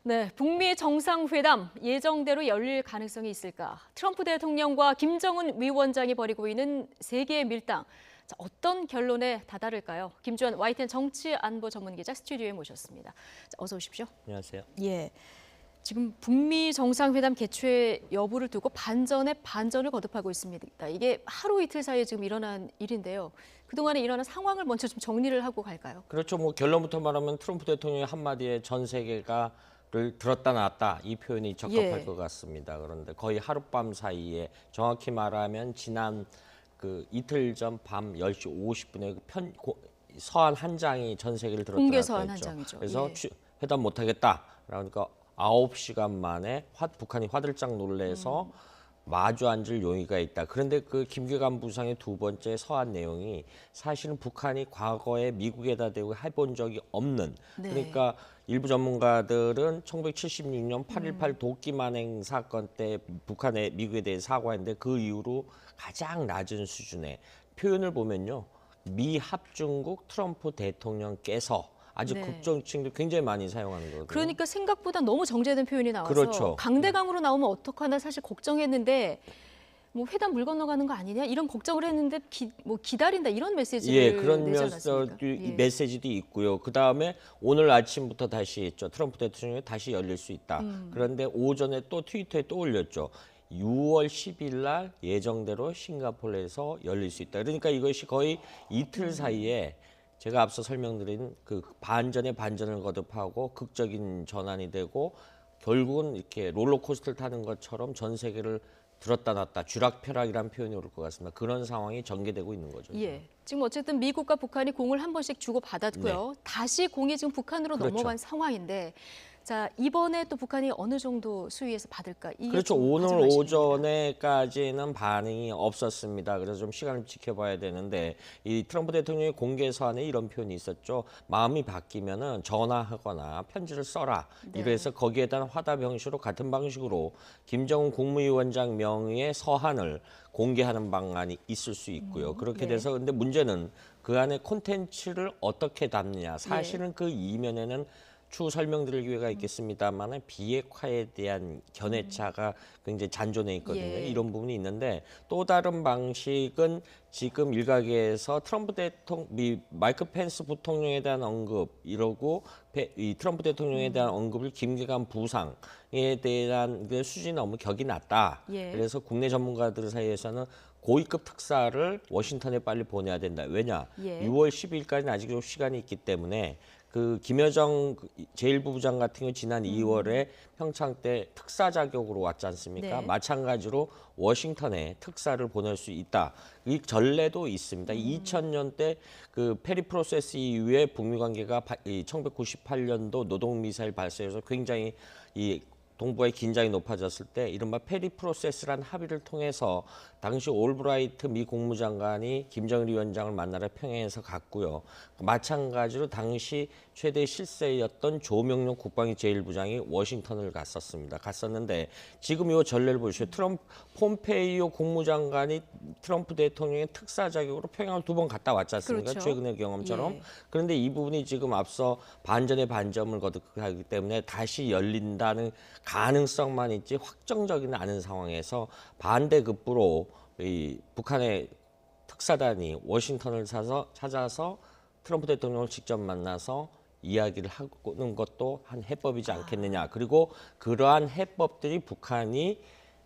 네, 북미 정상회담 예정대로 열릴 가능성이 있을까? 트럼프 대통령과 김정은 위원장이 벌이고 있는 세계 밀당. 자, 어떤 결론에 다다를까요? 김주환 YTN 정치안보 전문기자 스튜디오에 모셨습니다. 자, 어서 오십시오. 안녕하세요. 예, 지금 북미 정상회담 개최 여부를 두고 반전에 반전을 거듭하고 있습니다. 이게 하루 이틀 사이에 지금 일어난 일인데요. 그동안에 일어난 상황을 먼저 좀 정리를 하고 갈까요? 그렇죠. 뭐 결론부터 말하면 트럼프 대통령의 한마디에 전 세계가 를 들었다 놨다 이 표현이 적합할 예. 것 같습니다. 그런데 거의 하룻밤 사이에 정확히 말하면 지난 그 이틀 전 밤 10시 50분에 서한 한 장이 전 세계를 들었다 공개 놨다 서한 한 했죠. 장이죠. 그래서 예. 회담 못 하겠다. 그러니까 9시간 만에 북한이 화들짝 놀래서 마주 앉을 용의가 있다. 그런데 그 김계관 부상의 두 번째 서한 내용이 사실은 북한이 과거에 미국에다 대고 해본 적이 없는, 네. 그러니까 일부 전문가들은 1976년 8.18 도끼 만행 사건 때 북한에 미국에 대해 사과했는데 그 이후로 가장 낮은 수준의 표현을 보면요. 미 합중국 트럼프 대통령께서 아주 네. 극정층도 굉장히 많이 사용하는 거거든요. 그러니까 생각보다 너무 정제된 표현이 나와서 그렇죠. 강대강으로 나오면 어떡하나 사실 걱정했는데 뭐 회담 물 건너가는 거 아니냐 이런 걱정을 했는데 기다린다 이런 메시지를 예, 그런 내지 않았습니까? 예. 메시지도 있고요. 그 다음에 오늘 아침부터 다시 트럼프 대통령이 다시 열릴 수 있다. 그런데 오전에 또 트위터에 또 올렸죠. 6월 10일 날 예정대로 싱가포르에서 열릴 수 있다. 그러니까 이것이 거의 이틀 사이에 제가 앞서 설명드린 그 반전의 반전을 거듭하고 극적인 전환이 되고 결국은 이렇게 롤러코스터를 타는 것처럼 전 세계를 들었다 놨다 쥐락펴락이라는 표현이 올 것 같습니다. 그런 상황이 전개되고 있는 거죠. 예. 지금 어쨌든 미국과 북한이 공을 한 번씩 주고 받았고요. 다시 공이 지금 북한으로 그렇죠. 넘어간 상황인데, 자 이번에 또 북한이 어느 정도 수위에서 받을까? 이게 그렇죠. 좀 오늘 관심입니다. 오전에까지는 반응이 없었습니다. 그래서 좀 시간을 지켜봐야 되는데 이 트럼프 대통령의 공개 서한에 이런 표현이 있었죠. 마음이 바뀌면은 전화하거나 편지를 써라. 네. 이래서 거기에 대한 화답 형식으로 같은 방식으로 김정은 국무위원장 명의의 서한을 공개하는 방안이 있을 수 있고요. 그렇게 네. 돼서 근데 문제는 그 안에 콘텐츠를 어떻게 담느냐. 사실은 그 이면에는 추후 설명드릴 기회가 있겠습니다만 비핵화에 대한 견해차가 굉장히 잔존해 있거든요. 예. 이런 부분이 있는데 또 다른 방식은 지금 일각에서 마이크 펜스 부통령에 대한 언급 이러고 이 트럼프 대통령에 대한 언급을 김계관 부상에 대한 그 수준이 너무 격이 낮다. 예. 그래서 국내 전문가들 사이에서는 고위급 특사를 워싱턴에 빨리 보내야 된다. 왜냐? 예. 6월 10일까지는 아직 좀 시간이 있기 때문에 그 김여정 제1부부장 같은 경우 지난 2월에 평창 때 특사 자격으로 왔지 않습니까? 네. 마찬가지로 워싱턴에 특사를 보낼 수 있다. 이 전례도 있습니다. 2000년 때 그 페리 프로세스 이후에 북미 관계가 1998년도 노동 미사일 발사에서 굉장히 이 동북아의 긴장이 높아졌을 때 이른바 페리 프로세스란 합의를 통해서 당시 올브라이트 미 국무장관이 김정일 위원장을 만나러 평양에서 갔고요. 마찬가지로 당시 최대 실세였던 조명룡 국방위 제1부장이 워싱턴을 갔었는데 지금 이 전례를 보시죠. 폼페이오 국무장관이 트럼프 대통령의 특사 자격으로 평양을 2번 갔다 왔지 않습니까? 그렇죠. 최근의 경험처럼. 예. 그런데 이 부분이 지금 앞서 반전의 반점을 거듭하기 때문에 다시 열린다는 가능성만 있지 확정적이는 않은 상황에서 반대급부로 이 북한의 특사단이 워싱턴을 찾아서 트럼프 대통령을 직접 만나서 이야기를 하는 것도 한 해법이지 않겠느냐. 그리고 그러한 해법들이 북한이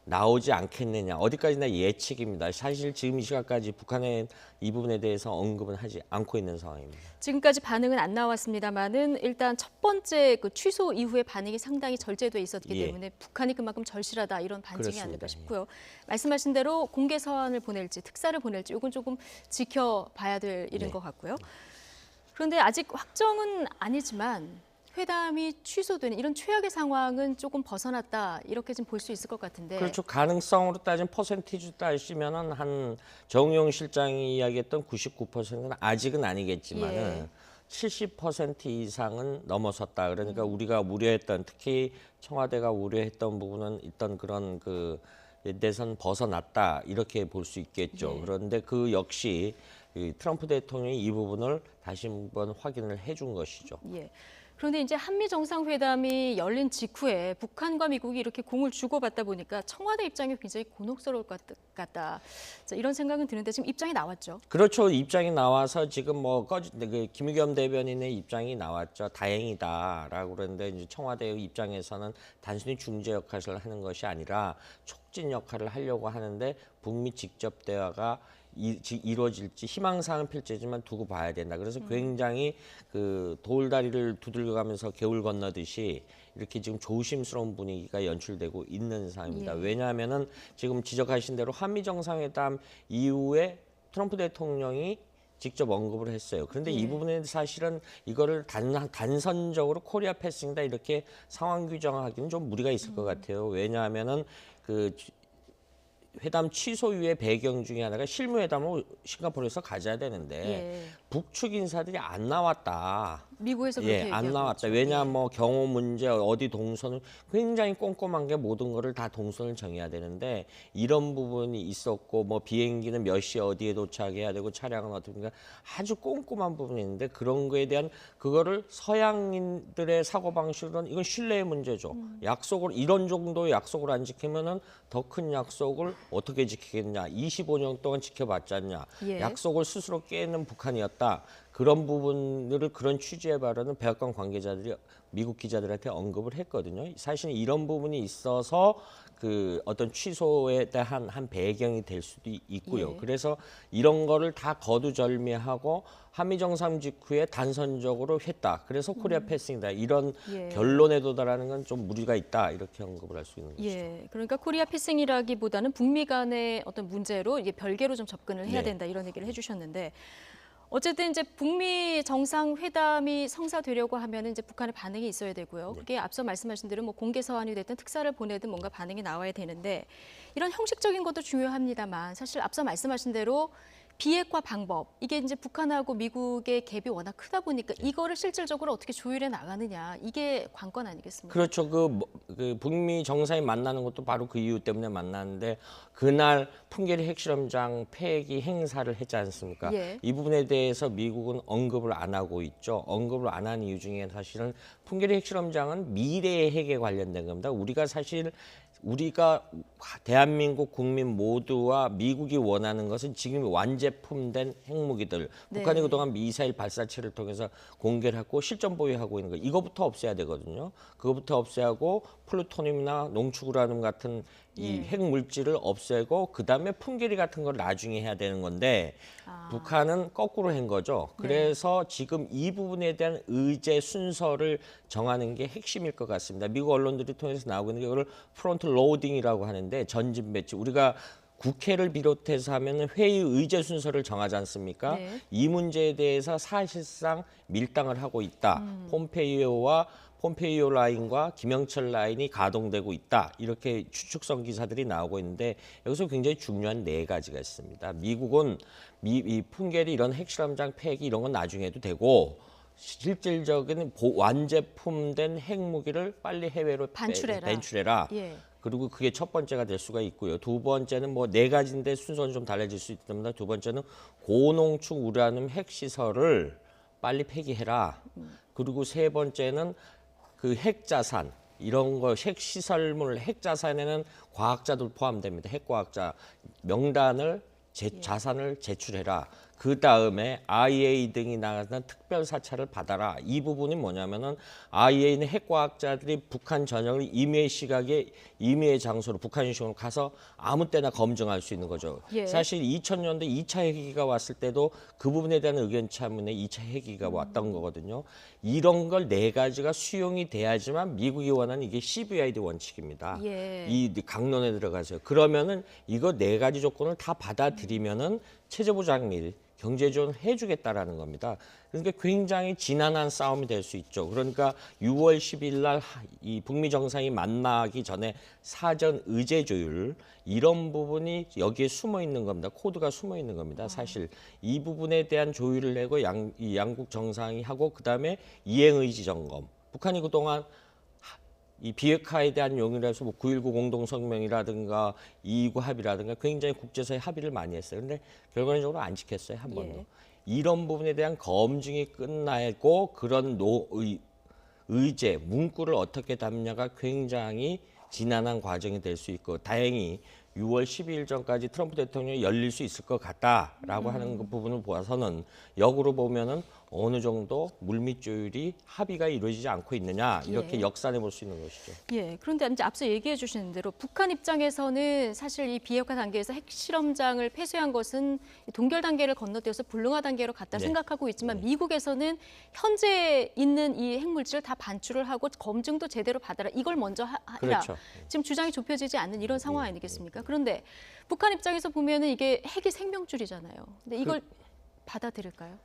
나오지 않겠느냐. 어디까지나 예측입니다. 사실 지금 이 시각까지 북한은 이 부분에 대해서 언급은 하지 않고 있는 상황입니다. 지금까지 반응은 안 나왔습니다만은 일단 첫 번째 그 취소 이후에 반응이 상당히 절제돼 있었기 예. 때문에 북한이 그만큼 절실하다 이런 반증이 그렇습니다. 아닐까 싶고요. 말씀하신 대로 공개 서한을 보낼지 특사를 보낼지 이건 조금 지켜봐야 될 일인 네. 것 같고요. 그런데 아직 확정은 아니지만 회담이 취소되는 이런 최악의 상황은 조금 벗어났다 이렇게 좀 볼 수 있을 것 같은데. 그렇죠. 가능성으로 따진 퍼센티지 따지면은 한 정용 실장이 이야기했던 99%는 아직은 아니겠지만은 예. 70% 이상은 넘어섰다. 그러니까 우리가 우려했던 특히 청와대가 우려했던 부분은 있던 그런 그 데선 벗어났다 이렇게 볼 수 있겠죠. 예. 그런데 그 역시 이 트럼프 대통령이 이 부분을 다시 한번 확인을 해준 것이죠. 예. 그런데 이제 한미 정상회담이 열린 직후에 북한과 미국이 이렇게 공을 주고받다 보니까 청와대 입장이 굉장히 곤혹스러울 것 같다. 자, 이런 생각은 드는데 지금 입장이 나왔죠. 그렇죠. 입장이 나와서 지금 그 김의겸 대변인의 입장이 나왔죠. 다행이다라고 그러는데 이제 청와대의 입장에서는 단순히 중재 역할을 하는 것이 아니라 촉진 역할을 하려고 하는데 북미 직접 대화가 이루어질지 희망사항은 필지지만 두고 봐야 된다. 그래서 굉장히 그 돌다리를 두들겨가면서 개울 건너듯이 이렇게 지금 조심스러운 분위기가 연출되고 있는 상황입니다. 예. 왜냐하면은 지금 지적하신 대로 한미 정상회담 이후에 트럼프 대통령이 직접 언급을 했어요. 그런데 예. 이 부분에 사실은 이거를 단선적으로 코리아 패싱이다 이렇게 상황 규정하기는 좀 무리가 있을 것 같아요. 왜냐하면은 그 회담 취소 이후의 배경 중에 하나가 실무회담을 싱가포르에서 가져야 되는데 예. 북측 인사들이 안 나왔다. 미국에서 그렇게 안 얘기하고 나왔다. 있죠. 왜냐하면 뭐 경호 문제, 어디 동선을 굉장히 꼼꼼한 게 모든 거를 다 동선을 정해야 되는데 이런 부분이 있었고 뭐 비행기는 몇 시에 어디에 도착해야 되고 차량은 어떻게 아주 꼼꼼한 부분이 있는데 그런 거에 대한 그거를 서양인들의 사고 방식으로는 이건 신뢰의 문제죠. 약속을 이런 정도의 약속을 안 지키면은 더 큰 약속을 어떻게 지키겠냐. 25년 동안 지켜봤지 않냐. 예. 약속을 스스로 깨는 북한이었다. 그런 부분들을 그런 취지의 발언은 백악관 관계자들이 미국 기자들한테 언급을 했거든요. 사실 이런 부분이 있어서 그 어떤 취소에 대한 한 배경이 될 수도 있고요. 예. 그래서 이런 거를 다 거두절미하고 한미 정상 직후에 단선적으로 했다. 그래서 코리아 패싱이다. 이런 예. 결론에 도달하는 건 좀 무리가 있다. 이렇게 언급을 할 수 있는 거죠. 예, 그러니까 코리아 패싱이라기보다는 북미 간의 어떤 문제로 이게 별개로 좀 접근을 해야 네. 된다 이런 얘기를 해주셨는데 어쨌든 이제 북미 정상회담이 성사되려고 하면은 이제 북한의 반응이 있어야 되고요. 그게 앞서 말씀하신 대로 뭐 공개 서한이 됐든 특사를 보내든 뭔가 반응이 나와야 되는데 이런 형식적인 것도 중요합니다만 사실 앞서 말씀하신 대로 비핵화 방법 이게 이제 북한하고 미국의 갭이 워낙 크다 보니까 이거를 실질적으로 어떻게 조율해 나가느냐 이게 관건 아니겠습니까? 그렇죠. 그 북미 정상이 만나는 것도 바로 그 이유 때문에 만났는데 그날 풍계리 핵실험장 폐기 행사를 했지 않습니까? 예. 이 부분에 대해서 미국은 언급을 안 하고 있죠. 언급을 안 한 이유 중에 사실은 풍계리 핵실험장은 미래의 핵에 관련된 겁니다. 우리가 대한민국 국민 모두와 미국이 원하는 것은 지금 완제품된 핵무기들. 네. 북한이 그동안 미사일 발사체를 통해서 공개를 하고 실전 보유하고 있는 거. 이거부터 없애야 되거든요. 그거부터 없애야 하고 플루토늄이나 농축우라늄 같은 이 핵물질을 없애고 그다음에 풍계리 같은 걸 나중에 해야 되는 건데 북한은 거꾸로 한 거죠. 그래서 지금 이 부분에 대한 의제 순서를 정하는 게 핵심일 것 같습니다. 미국 언론들이 통해서 나오고 있는 게 이걸 프론트 로딩이라고 하는데 전진 배치. 우리가 국회를 비롯해서 하면 회의 의제 순서를 정하지 않습니까? 네. 이 문제에 대해서 사실상 밀당을 하고 있다. 폼페이오 라인과 김영철 라인이 가동되고 있다. 이렇게 추측성 기사들이 나오고 있는데 여기서 굉장히 중요한 네 가지가 있습니다. 미국은 이 풍계리 이런 핵실험장 폐기 이런 건 나중에 해도 되고 실질적인 완제품된 핵무기를 빨리 해외로 배출해라. 예. 그리고 그게 첫 번째가 될 수가 있고요. 두 번째는 뭐 네 가지인데 순서는 좀 달라질 수 있답니다. 두 번째는 고농축 우라늄 핵시설을 빨리 폐기해라. 그리고 세 번째는 그 핵자산 이런 거 핵시설물 핵자산에는 과학자들 포함됩니다. 핵과학자 명단을 자산을 제출해라. 그 다음에 IAEA 등이 나가는 특별 사찰을 받아라. 이 부분이 뭐냐면은 IAEA는 핵과학자들이 북한 전역을 임의의 시각에 임의의 장소로 북한식으로 가서 아무 때나 검증할 수 있는 거죠. 예. 사실 2000년대 2차 핵위기가 왔을 때도 그 부분에 대한 의견 차문에 2차 핵위기가 왔던 거거든요. 이런 걸 네 가지가 수용이 돼야지만 미국이 원하는 이게 CVID 원칙입니다. 예. 이 강론에 들어가서요. 그러면은 이거 네 가지 조건을 다 받아들이면은 체제 보장 및 경제 지원을 해주겠다라는 겁니다. 그러니까 굉장히 지난한 싸움이 될 수 있죠. 그러니까 6월 10일 날 이 북미 정상이 만나기 전에 사전 의제 조율 이런 부분이 여기에 숨어 있는 겁니다. 코드가 숨어 있는 겁니다. 사실 이 부분에 대한 조율을 내고 이 양국 정상이 하고 그다음에 이행 의지 점검. 북한이 그동안 이 비핵화에 대한 용의라서 뭐 9.19 공동성명이라든가 229 합의라든가 굉장히 국제사회 합의를 많이 했어요. 근데 결과적으로 안 지켰어요. 한 번도. 이런 부분에 대한 검증이 끝나고 그런 의제, 문구를 어떻게 담냐가 굉장히 지난한 과정이 될 수 있고 다행히 6월 12일 전까지 트럼프 대통령이 열릴 수 있을 것 같다라고 하는 그 부분을 보아서는 역으로 보면은 어느 정도 물밑 조율이 합의가 이루어지지 않고 있느냐 이렇게 예. 역산해 볼 수 있는 것이죠. 예, 그런데 이제 앞서 얘기해 주신 대로 북한 입장에서는 사실 이 비핵화 단계에서 핵실험장을 폐쇄한 것은 동결 단계를 건너뛰어서 불능화 단계로 갔다 네. 생각하고 있지만 미국에서는 현재 있는 이 핵물질을 다 반출을 하고 검증도 제대로 받아라. 이걸 먼저 해라. 그렇죠. 지금 주장이 좁혀지지 않는 이런 상황 아니겠습니까? 그런데 북한 입장에서 보면은 이게 핵이 생명줄이잖아요. 근데 이걸 받아들일까요?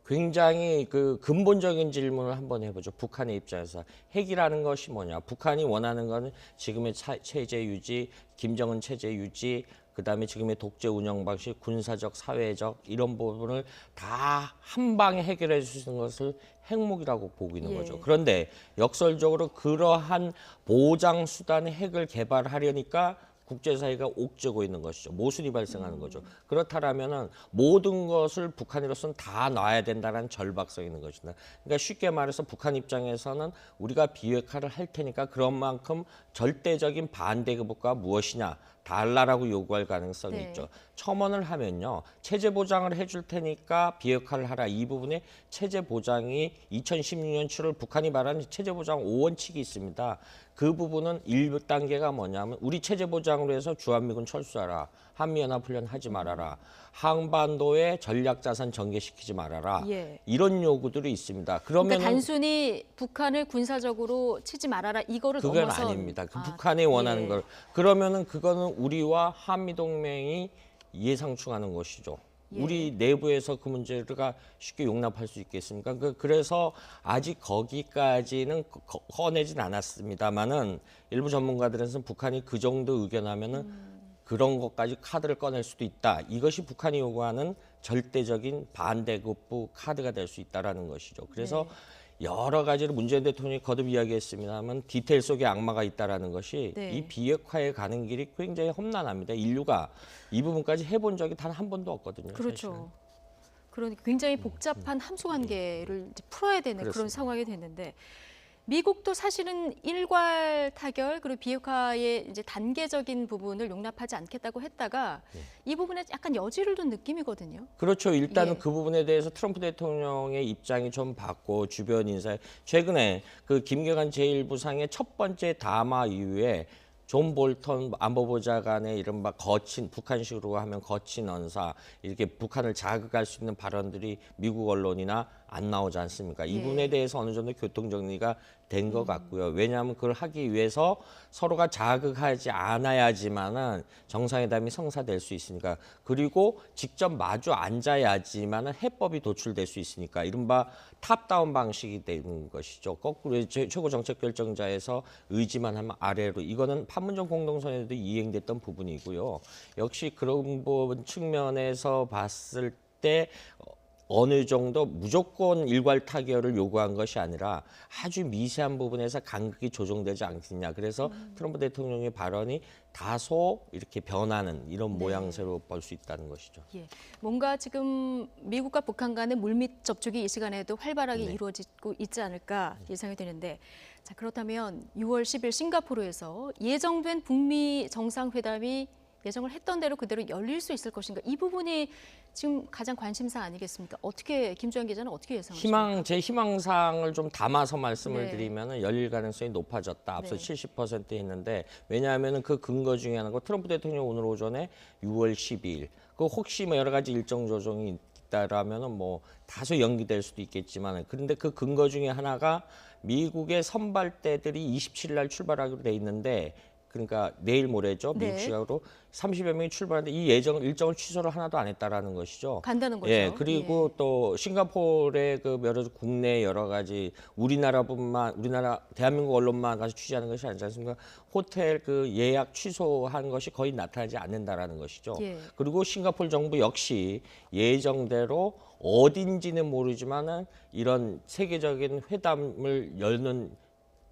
굉장히 그 근본적인 질문을 한번 해보죠. 북한의 입장에서 핵이라는 것이 뭐냐? 북한이 원하는 것은 지금의 체제 유지, 김정은 체제 유지, 그다음에 지금의 독재 운영 방식, 군사적, 사회적 이런 부분을 다 한 방에 해결해 줄 수 있는 것을 핵무기라고 보고 있는 예. 거죠. 그런데 역설적으로 그러한 보장 수단의 핵을 개발하려니까 국제사회가 옥죄고 있는 것이죠. 모순이 발생하는 거죠. 그렇다라면은 모든 것을 북한으로서는 다 놔야 된다는 절박성이 있는 것이다. 그러니까 쉽게 말해서 북한 입장에서는 우리가 비핵화를 할 테니까 그런 만큼 절대적인 반대 극복과 무엇이냐 달라라고 요구할 가능성이 네. 있죠. 첨언을 하면요. 체제 보장을 해줄 테니까 비핵화를 하라. 이 부분에 체제 보장이 2016년 7월 북한이 말하는 체제 보장 5원칙이 있습니다. 그 부분은 1단계가 뭐냐면 우리 체제 보장으로 해서 주한미군 철수하라. 한미연합훈련 하지 말아라. 한반도의 전략자산 전개시키지 말아라. 예. 이런 요구들이 있습니다. 그러니까 그러면 단순히 북한을 군사적으로 치지 말아라 이거를 그건 넘어서 아닙니다. 그 북한이 원하는 예. 걸. 그러면은 그거는 우리와 한미동맹이 예상충하는 것이죠. 예. 우리 내부에서 그 문제가 쉽게 용납할 수 있겠습니까? 그래서 아직 거기까지는 꺼내진 않았습니다만은 일부 전문가들은 북한이 그 정도 의견하면은 그런 것까지 카드를 꺼낼 수도 있다. 이것이 북한이 요구하는 절대적인 반대급부 카드가 될 수 있다라는 것이죠. 그래서 여러 가지로 문재인 대통령이 거듭 이야기했습니다만 디테일 속에 악마가 있다라는 것이 네. 이 비핵화에 가는 길이 굉장히 험난합니다. 인류가 이 부분까지 해본 적이 단 한 번도 없거든요. 그렇죠. 사실은. 그러니까 굉장히 복잡한 함수 관계를 이제 풀어야 되는 그런 그렇습니다. 상황이 됐는데 미국도 사실은 일괄 타결 그리고 비핵화의 이제 단계적인 부분을 용납하지 않겠다고 했다가 이 부분에 약간 여지를 둔 느낌이거든요. 그렇죠. 일단은 예. 그 부분에 대해서 트럼프 대통령의 입장이 좀 바뀌고 주변 인사 최근에 그 김경한 제1부상의 첫 번째 담화 이후에 존 볼턴 안보보좌관의 이른바 거친 북한식으로 하면 거친 언사 이렇게 북한을 자극할 수 있는 발언들이 미국 언론이나 안 나오지 않습니까? 이 예. 부분에 대해서 어느 정도 교통 정리가 된 것 같고요. 왜냐하면 그걸 하기 위해서 서로가 자극하지 않아야지만은 정상회담이 성사될 수 있으니까 그리고 직접 마주 앉아야지만은 해법이 도출될 수 있으니까 이른바 탑다운 방식이 되는 것이죠. 거꾸로 최고 정책 결정자에서 의지만 하면 아래로 이거는 판문점 공동선언에도 이행됐던 부분이고요. 역시 그런 부분 측면에서 봤을 때 어느 정도 무조건 일괄 타결을 요구한 것이 아니라 아주 미세한 부분에서 간극이 조정되지 않겠냐. 그래서 트럼프 대통령의 발언이 다소 이렇게 변하는 이런 모양새로 볼 수 있다는 것이죠. 예. 뭔가 지금 미국과 북한 간의 물밑 접촉이 이 시간에도 활발하게 이루어지고 있지 않을까 예상이 되는데 자 그렇다면 6월 10일 싱가포르에서 예정된 북미 정상회담이 예정을 했던 대로 그대로 열릴 수 있을 것인가 이 부분이 지금 가장 관심사 아니겠습니까? 어떻게 김주환 기자는 어떻게 예상하십니까? 제 희망사항을 좀 담아서 말씀을 네. 드리면 열릴 가능성이 높아졌다. 앞서 네. 70% 했는데 왜냐하면 그 근거 중에 하나가 트럼프 대통령 오늘 오전에 6월 12일 그 혹시 뭐 여러 가지 일정 조정이 있다라면은 뭐 다소 연기될 수도 있겠지만 그런데 그 근거 중에 하나가 미국의 선발대들이 27일 날 출발하기로 돼 있는데 그러니까 내일 모레죠. 네. 미국 시각으로 30여 명이 출발하는데 이 일정을 취소를 하나도 안 했다라는 것이죠. 간다는 거죠. 예, 그리고 또 싱가포르의 그 여러 국내 여러 가지 우리나라 대한민국 언론만 가서 취재하는 것이 아니지 않습니까? 호텔 그 예약 취소한 것이 거의 나타나지 않는다라는 것이죠. 예. 그리고 싱가포르 정부 역시 예정대로 어딘지는 모르지만은 이런 세계적인 회담을 여는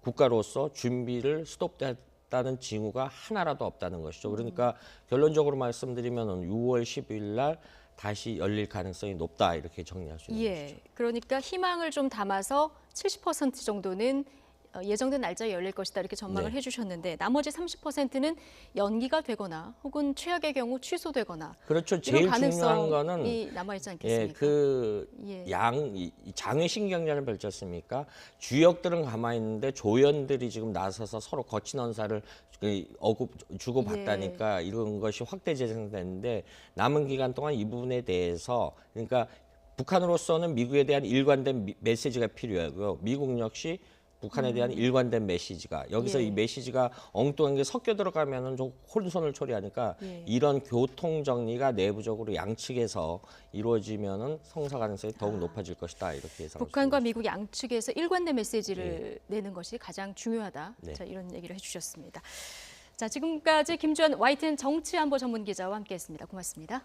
국가로서 준비를 스톱됐다는 징후가 하나라도 없다는 것이죠. 그러니까 결론적으로 말씀드리면 6월 10일 날 다시 열릴 가능성이 높다 이렇게 정리할 수 있는 것이죠. 그러니까 희망을 좀 담아서 70% 정도는 예정된 날짜에 열릴 것이다 이렇게 전망을 네. 해주셨는데 나머지 30%는 연기가 되거나 혹은 최악의 경우 취소되거나 그렇죠. 이런 제일 중요한 가능성이 거는 남아있지 않겠습니까? 장외 신경전을 벌지 않습니까? 주역들은 가만히 있는데 조연들이 지금 나서서 서로 거친 언사를 어급 주고 받다니까 이런 것이 확대 재생되는데 남은 기간 동안 이 부분에 대해서 그러니까 북한으로서는 미국에 대한 일관된 메시지가 필요하고요. 미국 역시 북한에 대한 일관된 메시지가 여기서 이 메시지가 엉뚱한 게 섞여 들어가면은 좀 혼선을 초래하니까 이런 교통 정리가 내부적으로 양측에서 이루어지면은 성사 가능성이 더욱 높아질 것이다 이렇게 예상합니다. 북한과 미국 양측에서 일관된 메시지를 내는 것이 가장 중요하다. 네. 자, 이런 얘기를 해주셨습니다. 자, 지금까지 김주환 YTN 정치안보 전문 기자와 함께했습니다. 고맙습니다.